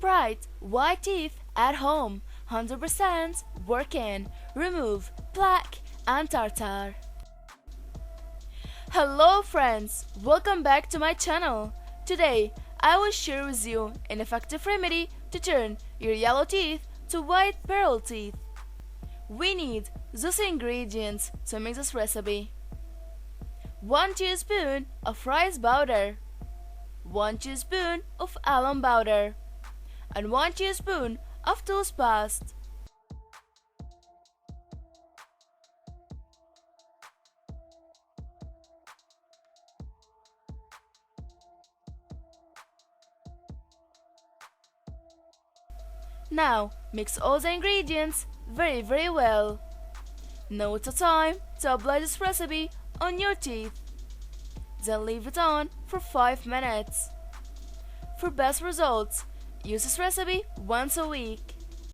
bright, white teeth at home, 100% working. Remove plaque and tartar. Hello friends, welcome back to my channel. Today I will share with you an effective remedy to turn your yellow teeth to white pearl teeth. We need these ingredients to make this recipe: 1 teaspoon of rice powder, 1 teaspoon of alum powder, and 1 teaspoon of toothpaste. Now mix all the ingredients very well. Now it's time to apply this recipe on your teeth. Then leave it on for 5 minutes. For best results, use this recipe once a week.